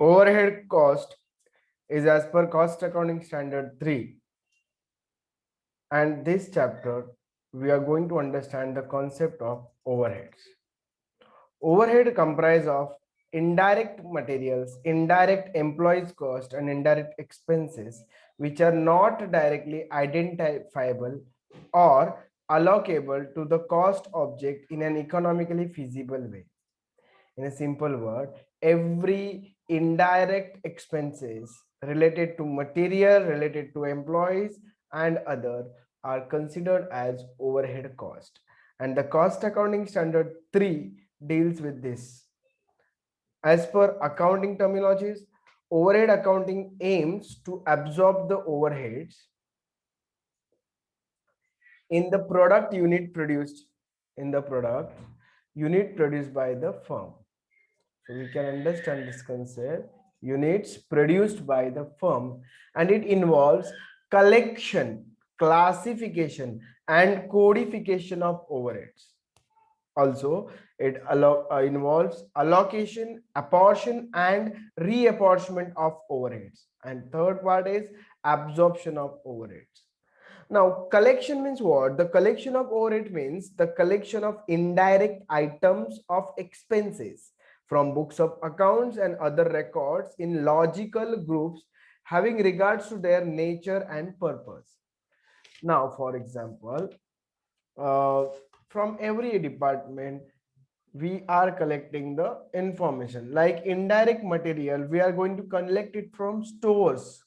Overhead cost is as per cost accounting standard 3, and this chapter we are going to understand the concept of overheads. Overhead comprise of indirect materials, indirect employees cost, and indirect expenses which are not directly identifiable or allocable to the cost object in an economically feasible way. In a simple word, every indirect expenses related to material, related to employees and other are considered as overhead cost, and the cost accounting standard 3 deals with this. As per accounting terminologies, overhead accounting aims to absorb the overheads in the product unit produced by the firm. So we can understand this concept: units produced by the firm, and it involves collection, classification, and codification of overheads. Also, it involves allocation, apportion, and reapportionment of overheads. And third part is absorption of overheads. Now, collection means what? The collection of overhead means the collection of indirect items of expenses from books of accounts and other records in logical groups having regards to their nature and purpose. Now, for example, uh, from every department, we are collecting the information like indirect material. We are going to collect it from stores.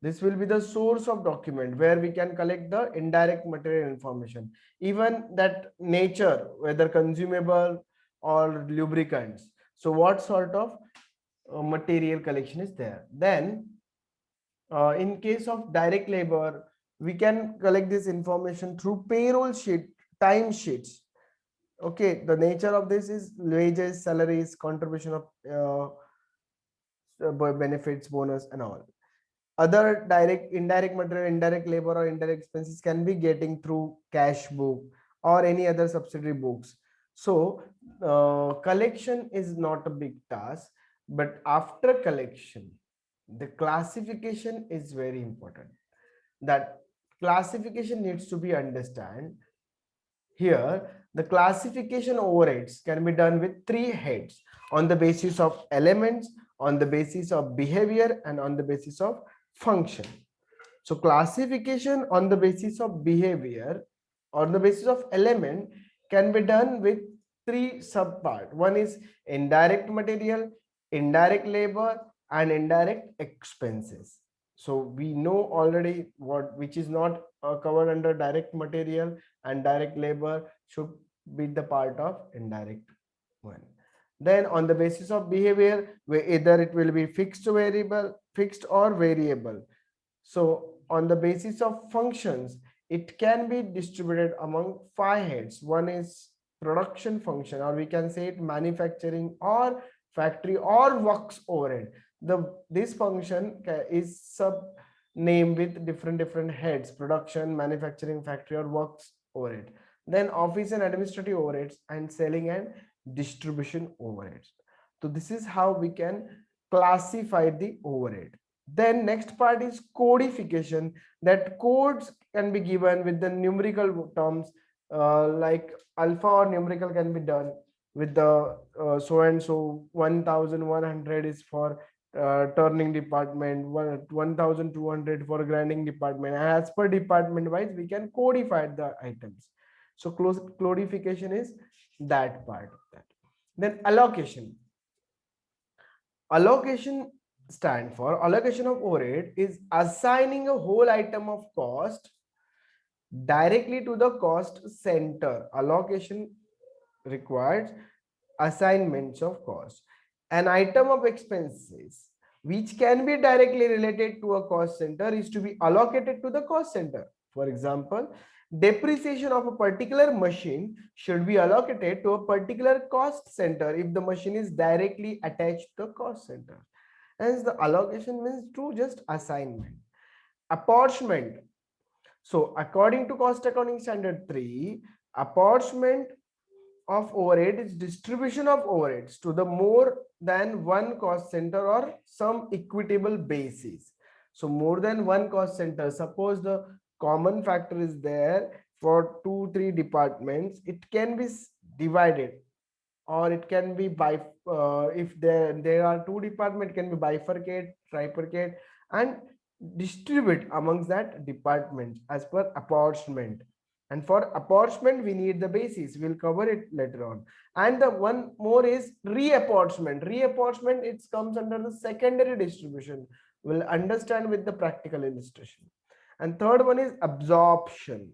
This will be the source of document where we can collect the indirect material information, even that nature, whether consumable or lubricants. So what sort of material collection is there? Then in case of direct labor, we can collect this information through payroll sheet, time sheets. Okay, the nature of this is wages, salaries, contribution of benefits, bonus, and all. Other direct, indirect material, indirect labor, or indirect expenses can be getting through cash book or any other subsidiary books. So collection is not a big task, but after collection, the classification is very important. That classification needs to be understood. Here, the classification overheads can be done with three heads: on the basis of elements, on the basis of behavior, and on the basis of function. So classification on the basis of behavior, on the basis of element, can be done with three subpart. One is indirect material, indirect labor, and indirect expenses. So we know already what which is not covered under direct material and direct labor should be the part of indirect one. Then on the basis of behavior, either it will be fixed or variable. So on the basis of functions, it can be distributed among five heads. One is production function, or we can say it manufacturing or factory or works overhead. This function is sub name with different heads: production, manufacturing, factory, or works overhead. Then office and administrative overheads, and selling and distribution overheads. So this is how we can classify the overhead. Then next part is codification. That codes can be given with the numerical terms, like alpha or numerical can be done with the so and so 1100 is for turning department, 1200 for grinding department. As per department wise, we can codify the items. So codification is that part of that. Then allocation stand for allocation of overhead is assigning a whole item of cost directly to the cost center. Allocation requires assignments of cost. An item of expenses which can be directly related to a cost center is to be allocated to the cost center. For example, depreciation of a particular machine should be allocated to a particular cost center if the machine is directly attached to the cost center. Hence, the allocation means to just assignment. Apportionment. So, according to cost accounting standard 3, apportionment of overhead is distribution of overheads to the more than one cost center or some equitable basis. So more than one cost center, suppose the common factor is there for 2 3 departments, it can be divided, or it can be by if there are two department, can be bifurcate, trifurcate, and distribute amongst that department as per apportionment. And for apportionment we need the basis, we'll cover it later on. And the one more is reapportionment. Reapportionment, it comes under the secondary distribution, we'll understand with the practical illustration. And third one is absorption.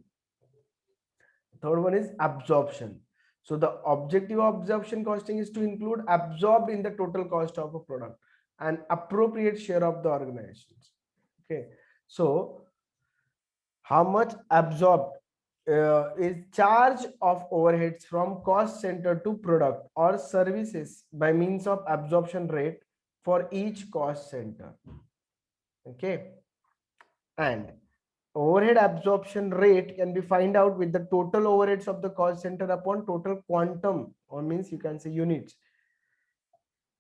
Third one is absorption. So the objective of absorption costing is to include absorbed in the total cost of a product and appropriate share of the organizations. Okay, so how much absorbed is charge of overheads from cost center to product or services by means of absorption rate for each cost center. Okay, and overhead absorption rate can be find out with the total overheads of the cost center upon total quantum, or means you can say units.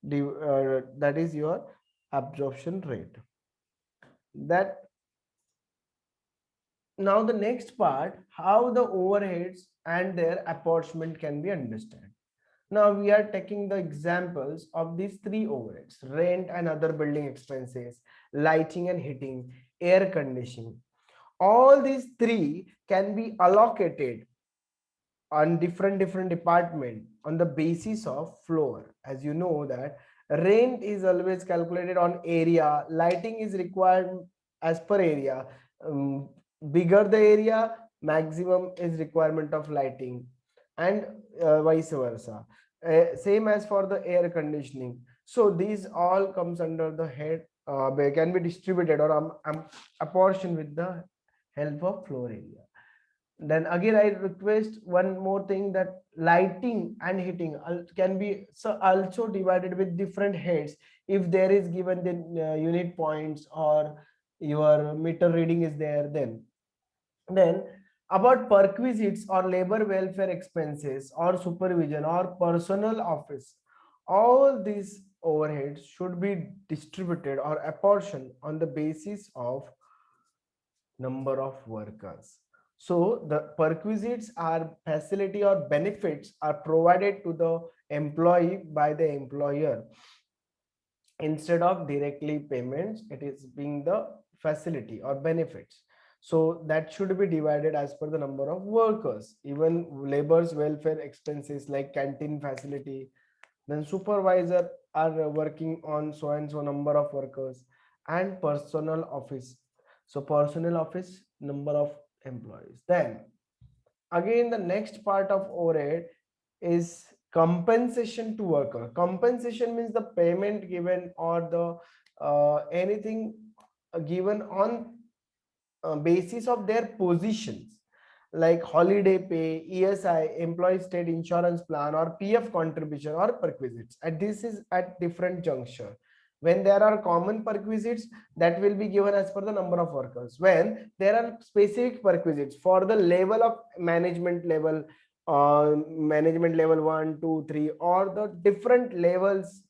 That is your absorption rate. That now the next part, how the overheads and their apportionment can be understood. Now we are taking the examples of these three overheads: rent and other building expenses, lighting and heating, air conditioning. All these three can be allocated on different department on the basis of floor. As you know that rent is always calculated on area, lighting is required as per area. um, Bigger the area, maximum is requirement of lighting, and vice versa. Same as for the air conditioning. So these all comes under the head, can be distributed or apportioned with the help of floor area. Then again I request one more thing, that lighting and heating can be also divided with different heads. If there is given the unit points or your meter reading is there, then about perquisites or labor welfare expenses or supervision or personal office, all these overheads should be distributed or apportioned on the basis of number of workers. So the perquisites are facility or benefits are provided to the employee by the employer. Instead of directly payments, it is being the facility or benefits. So that should be divided as per the number of workers. Even labor's welfare expenses like canteen facility, then supervisor are working on so and so number of workers, and personal office. So personal office, number of employees. Then again the next part of overhead is compensation to worker. Compensation means the payment given or the anything given on basis of their positions, like holiday pay, ESI, employee state insurance plan, or PF contribution or perquisites. And this is at different juncture. When there are common perquisites, that will be given as per the number of workers. When there are specific perquisites for the level of management level, management level 1 2 3, or the different levels,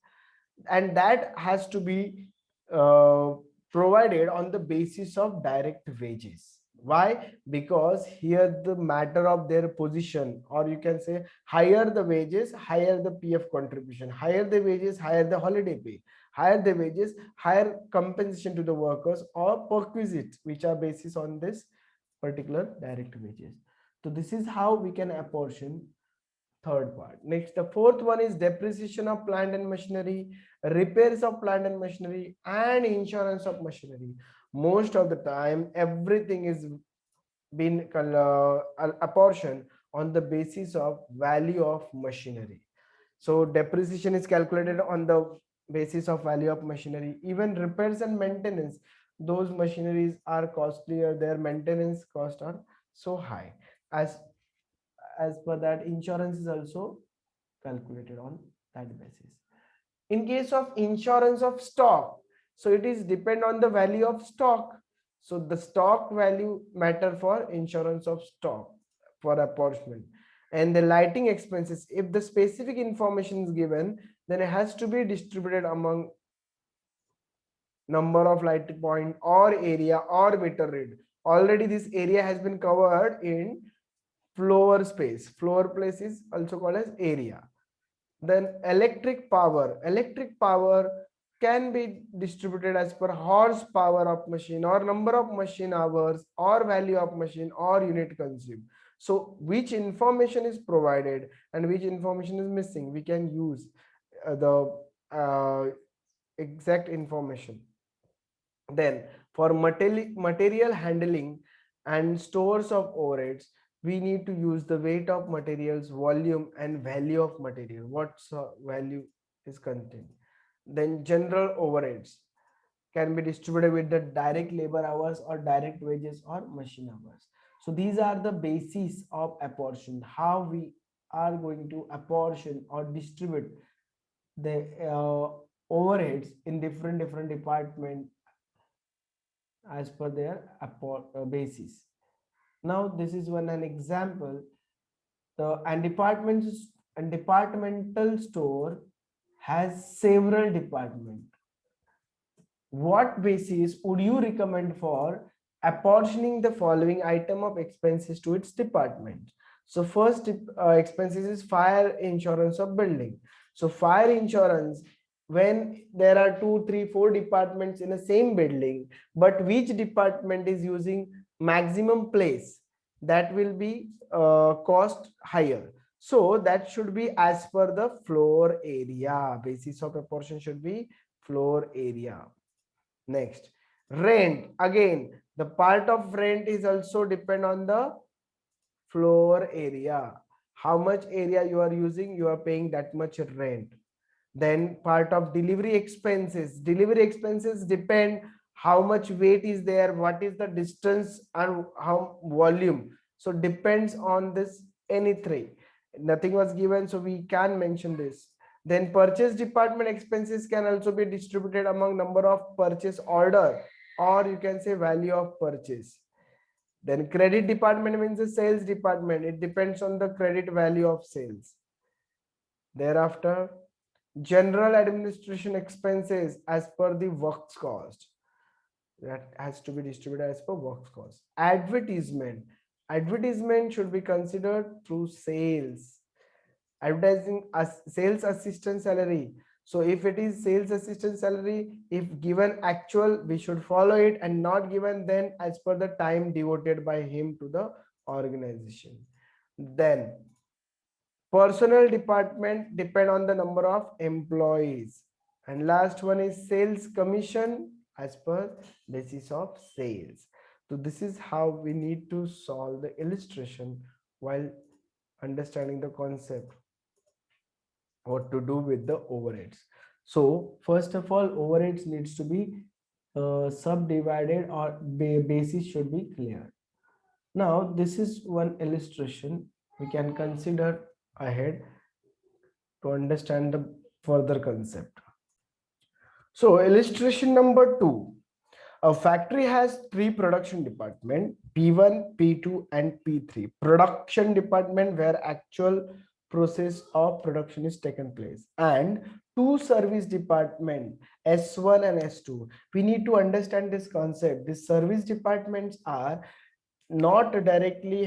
and that has to be uh, provided on the basis of direct wages. Why? Because here the matter of their position, or you can say higher the wages, higher the PF contribution, higher the wages, higher the holiday pay, higher the wages, higher compensation to the workers, or perquisites which are basis on this particular direct wages. So this is how we can apportion third part. Next, the fourth one is depreciation of plant and machinery, repairs of plant and machinery, and insurance of machinery. Most of the time, everything is been apportioned on the basis of value of machinery. So depreciation is calculated on the basis of value of machinery. Even repairs and maintenance, those machineries are costlier, their maintenance costs are so high. As per that, insurance is also calculated on that basis. In case of insurance of stock, so it is depend on the value of stock. So the stock value matter for insurance of stock for apportionment. And the lighting expenses, if the specific information is given, then it has to be distributed among number of light point or area or meter read. Already this area has been covered in floor space. Floor place is also called as area. Then electric power can be distributed as per horsepower of machine or number of machine hours or value of machine or unit consumed. So which information is provided and which information is missing, we can use the exact information. Then for material handling and stores of overheads, we need to use the weight of materials, volume and value of material, what value is contained. Then general overheads can be distributed with the direct labor hours or direct wages or machine hours. So these are the basis of apportion, how we are going to apportion or distribute the overheads in different department as per their basis. Now this is one an example. The and departmental store has several departments. What basis would you recommend for apportioning the following item of expenses to its department? So first expenses is fire insurance of building. So fire insurance, when there are 2, 3, 4 departments in the same building, but which department is using maximum place, that will be cost higher. So that should be as per the floor area. Basis of apportion should be floor area. Next, rent. Again, the part of rent is also depend on the floor area. How much area you are using, you are paying that much rent. Then part of delivery expenses. Delivery expenses depend how much weight is there, what is the distance and how volume. So depends on this any three. Nothing was given, so we can mention this. Then purchase department expenses can also be distributed among number of purchase order, or you can say value of purchase. Then credit department means the sales department. It depends on the credit value of sales. Thereafter, general administration expenses as per the works cost. That has to be distributed as per works cost. Advertisement. Advertisement should be considered through sales. Advertising as sales assistant salary. So if it is sales assistant salary, if given actual, we should follow it, and not given, then as per the time devoted by him to the organization. Then personnel department depend on the number of employees. And last one is sales commission as per basis of sales. So this is how we need to solve the illustration while understanding the concept what to do with the overheads. So first of all, overheads needs to be subdivided, or basis should be clear. Now this is one illustration we can consider ahead to understand the further concept. So illustration number 2. A factory has 3 production department, P1, P2 and P3. Production department where actual process of production is taken place, and 2 service department, S1 and S2. We need to understand this concept. These service departments are not directly